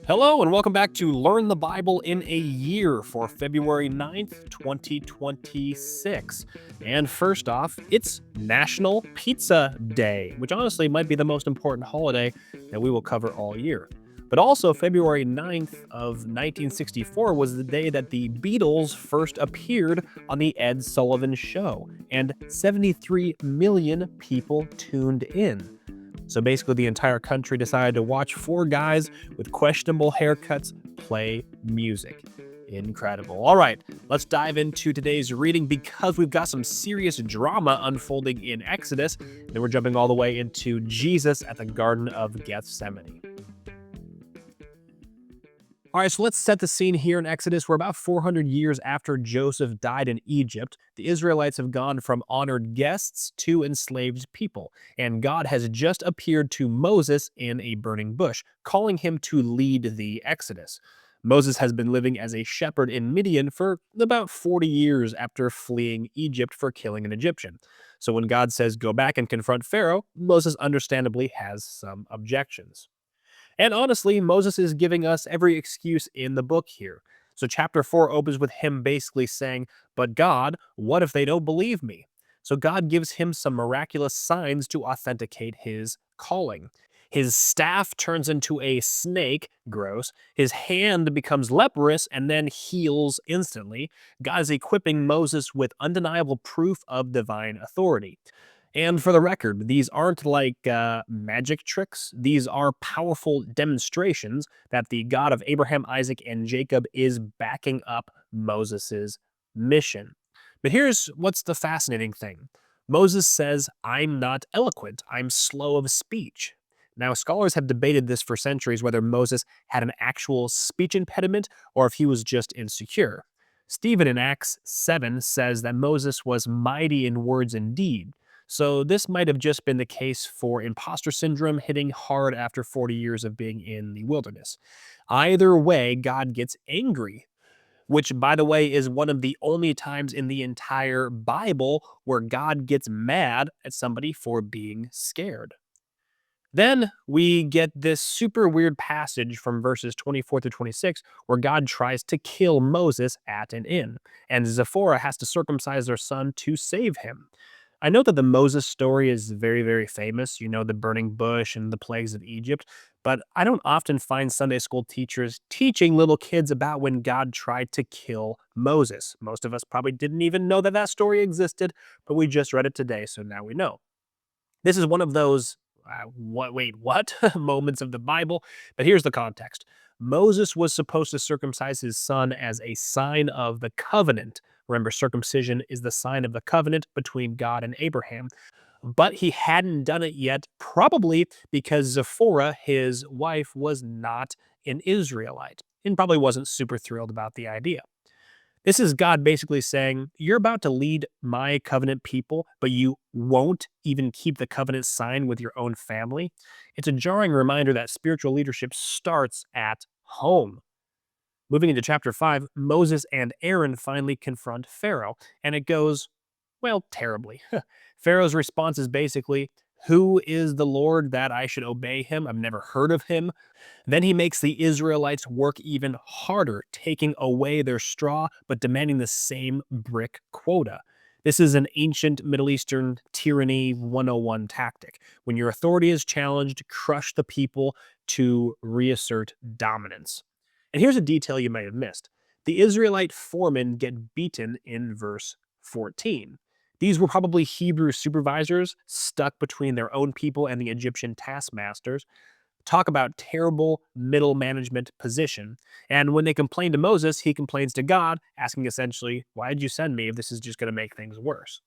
Hello, and welcome back to Learn the Bible in a Year for February 9th, 2026. And first off, it's National Pizza Day, which honestly might be the most important holiday that we will cover all year. But also, February 9th of 1964 was the day that the Beatles first appeared on The Ed Sullivan Show, and 73 million people tuned in. So basically, the entire country decided to watch four guys with questionable haircuts play music. Incredible. All right, let's dive into today's reading because we've got some serious drama unfolding in Exodus. Then we're jumping all the way into Jesus at the Garden of Gethsemane. All right, so let's set the scene here in Exodus. We're about 400 years after Joseph died in Egypt. The Israelites have gone from honored guests to enslaved people, and God has just appeared to Moses in a burning bush, calling him to lead the Exodus. Moses has been living as a shepherd in Midian for about 40 years after fleeing Egypt for killing an Egyptian. So when God says go back and confront Pharaoh, Moses understandably has some objections. And honestly, Moses is giving us every excuse in the book here. So, chapter 4 opens with him basically saying, "But God, what if they don't believe me?" So, God gives him some miraculous signs to authenticate his calling. His staff turns into a snake, gross. His hand becomes leprous and then heals instantly. God is equipping Moses with undeniable proof of divine authority. And for the record, these aren't like magic tricks. These are powerful demonstrations that the God of Abraham, Isaac, and Jacob is backing up Moses' mission. But here's what's the fascinating thing. Moses says, "I'm not eloquent, I'm slow of speech." Now, scholars have debated this for centuries whether Moses had an actual speech impediment or if he was just insecure. Stephen in Acts 7 says that Moses was mighty in words and deed. So this might have just been the case for imposter syndrome hitting hard after 40 years of being in the wilderness. Either way, God gets angry, which, by the way, is one of the only times in the entire Bible where God gets mad at somebody for being scared. Then we get this super weird passage from verses 24 through 26 where God tries to kill Moses at an inn, and Zipporah has to circumcise their son to save him. I know that the Moses story is very, very famous, the burning bush and the plagues of Egypt, but I don't often find Sunday school teachers teaching little kids about when God tried to kill Moses. Most of us probably didn't even know that that story existed, but we just read it today, so now we know. This is one of those what moments of the Bible, but here's the context. Moses was supposed to circumcise his son as a sign of the covenant. Remember, circumcision is the sign of the covenant between God and Abraham, but he hadn't done it yet, probably because Zipporah, his wife, was not an Israelite and probably wasn't super thrilled about the idea. This is God basically saying, "You're about to lead my covenant people, but you won't even keep the covenant sign with your own family." It's a jarring reminder that spiritual leadership starts at home. Moving into chapter 5, Moses and Aaron finally confront Pharaoh, and it goes, well, terribly. Pharaoh's response is basically, "Who is the Lord that I should obey him? I've never heard of him." Then he makes the Israelites work even harder, taking away their straw but demanding the same brick quota. This is an ancient Middle Eastern tyranny 101 tactic. When your authority is challenged, crush the people to reassert dominance. And here's a detail you may have missed. The Israelite foremen get beaten in verse 14. These were probably Hebrew supervisors stuck between their own people and the Egyptian taskmasters. Talk about terrible middle management position. And when they complain to Moses, he complains to God, asking essentially, "Why did you send me if this is just going to make things worse?"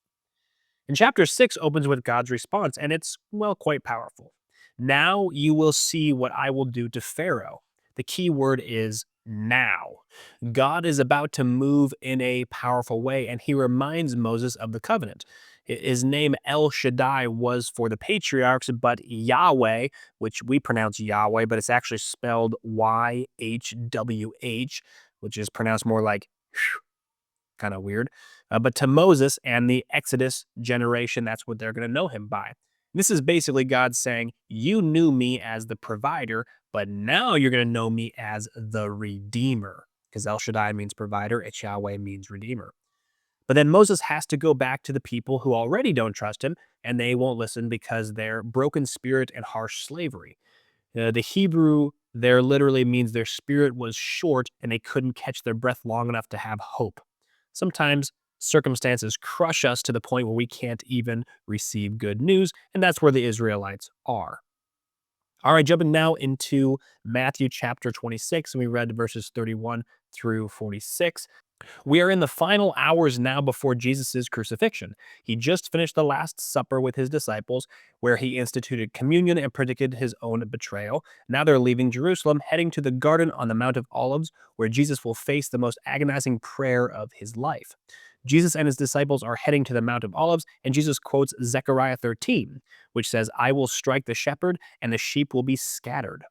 And chapter 6 opens with God's response, and it's, well, quite powerful. "Now you will see what I will do to Pharaoh." The key word is now. God is about to move in a powerful way, and he reminds Moses of the covenant. His name El Shaddai was for the patriarchs, but Yahweh, which we pronounce Yahweh, but it's actually spelled YHWH, which is pronounced more like kind of weird. But to Moses and the Exodus generation, that's what they're going to know him by. This is basically God saying, "You knew me as the provider, but now you're going to know me as the Redeemer, because El Shaddai means provider, and Yahweh means Redeemer. But then Moses has to go back to the people who already don't trust him, and they won't listen because they're broken spirit and harsh slavery. The Hebrew there literally means their spirit was short and they couldn't catch their breath long enough to have hope. Sometimes circumstances crush us to the point where we can't even receive good news, and that's where the Israelites are. All right, jumping now into Matthew chapter 26, and we read verses 31 through 46. We are in the final hours now before Jesus' crucifixion. He just finished the Last Supper with his disciples, where he instituted communion and predicted his own betrayal. Now they're leaving Jerusalem, heading to the garden on the Mount of Olives, where Jesus will face the most agonizing prayer of his life. Jesus and his disciples are heading to the Mount of Olives, and Jesus quotes Zechariah 13, which says, "I will strike the shepherd, and the sheep will be scattered."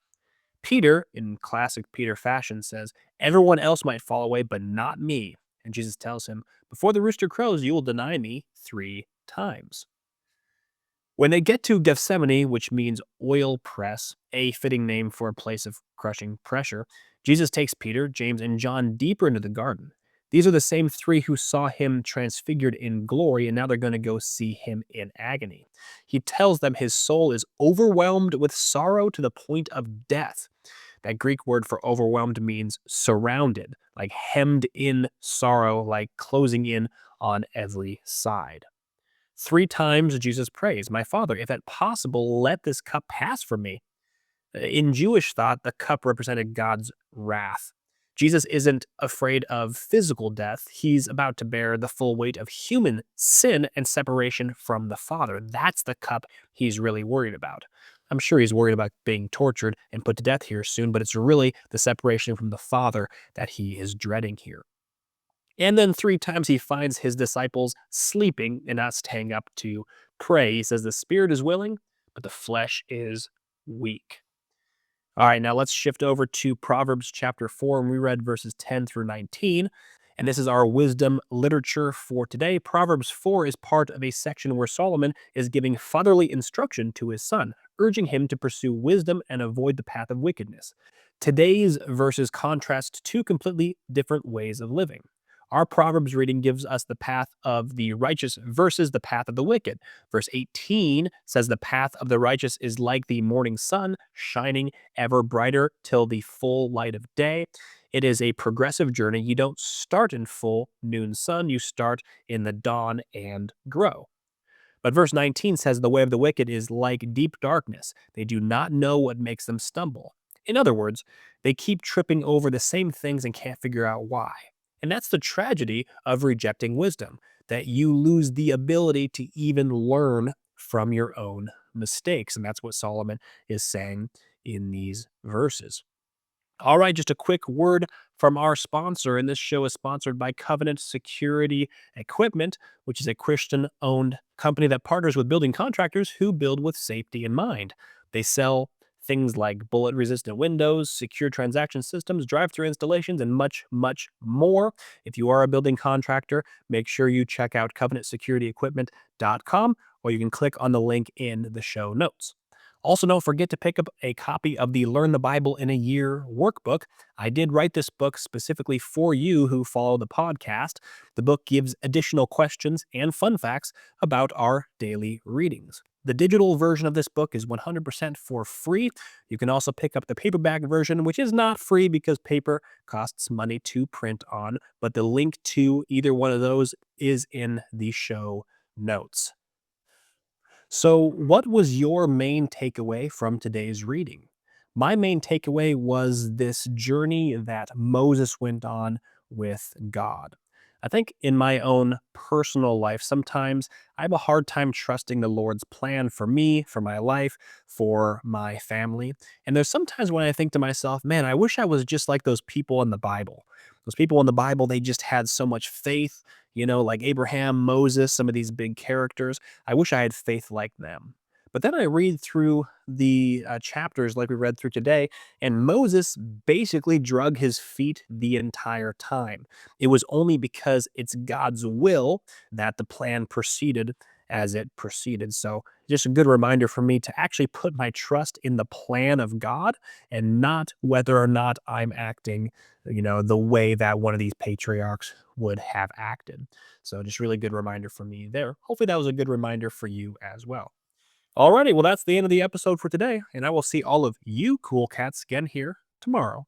Peter, in classic Peter fashion, says, "Everyone else might fall away, but not me." And Jesus tells him, "Before the rooster crows, you will deny me 3 times." When they get to Gethsemane, which means oil press, a fitting name for a place of crushing pressure, Jesus takes Peter, James, and John deeper into the garden. These are the same 3 who saw him transfigured in glory, and now they're going to go see him in agony. He tells them his soul is overwhelmed with sorrow to the point of death. That Greek word for overwhelmed means surrounded, like hemmed in sorrow, like closing in on every side. 3 times Jesus prays, "My Father, if at possible, let this cup pass from me." In Jewish thought, the cup represented God's wrath. Jesus isn't afraid of physical death. He's about to bear the full weight of human sin and separation from the Father. That's the cup he's really worried about. I'm sure he's worried about being tortured and put to death here soon, but it's really the separation from the Father that he is dreading here. And then 3 times he finds his disciples sleeping and not staying up to pray. He says, "The spirit is willing, but the flesh is weak." All right, now let's shift over to Proverbs chapter 4, and we read verses 10 through 19. And this is our wisdom literature for today. Proverbs 4 is part of a section where Solomon is giving fatherly instruction to his son, urging him to pursue wisdom and avoid the path of wickedness. Today's verses contrast 2 completely different ways of living. Our Proverbs reading gives us the path of the righteous versus the path of the wicked. Verse 18 says, "The path of the righteous is like the morning sun, shining ever brighter till the full light of day." It is a progressive journey. You don't start in full noon sun, you start in the dawn and grow. But verse 19 says, "The way of the wicked is like deep darkness. They do not know what makes them stumble." In other words, they keep tripping over the same things and can't figure out why. And that's the tragedy of rejecting wisdom, that you lose the ability to even learn from your own mistakes. And that's what Solomon is saying in these verses. All right, just a quick word from our sponsor, and this show is sponsored by Covenant Security Equipment, which is a Christian owned company that partners with building contractors who build with safety in mind. They sell things like bullet resistant windows, secure transaction systems, drive through installations, and much, much more. If you are a building contractor, make sure you check out covenantsecurityequipment.com, or you can click on the link in the show notes. Also, don't forget to pick up a copy of the Learn the Bible in a Year workbook. I did write this book specifically for you who follow the podcast. The book gives additional questions and fun facts about our daily readings. The digital version of this book is 100% for free. You can also pick up the paperback version, which is not free because paper costs money to print on, but the link to either one of those is in the show notes. So, what was your main takeaway from today's reading? My main takeaway was this journey that Moses went on with God. I think in my own personal life, sometimes I have a hard time trusting the Lord's plan for me, for my life, for my family. And there's sometimes when I think to myself, man, I wish I was just like those people in the Bible. Those people in the Bible, they just had so much faith, like Abraham, Moses, some of these big characters. I wish I had faith like them. But then I read through the chapters like we read through today, and Moses basically drug his feet the entire time. It was only because it's God's will that the plan proceeded as it proceeded. So, just a good reminder for me to actually put my trust in the plan of God and not whether or not I'm acting, the way that one of these patriarchs would have acted. So, just really good reminder for me there. Hopefully, that was a good reminder for you as well. Alrighty, well, that's the end of the episode for today, and I will see all of you cool cats again here tomorrow.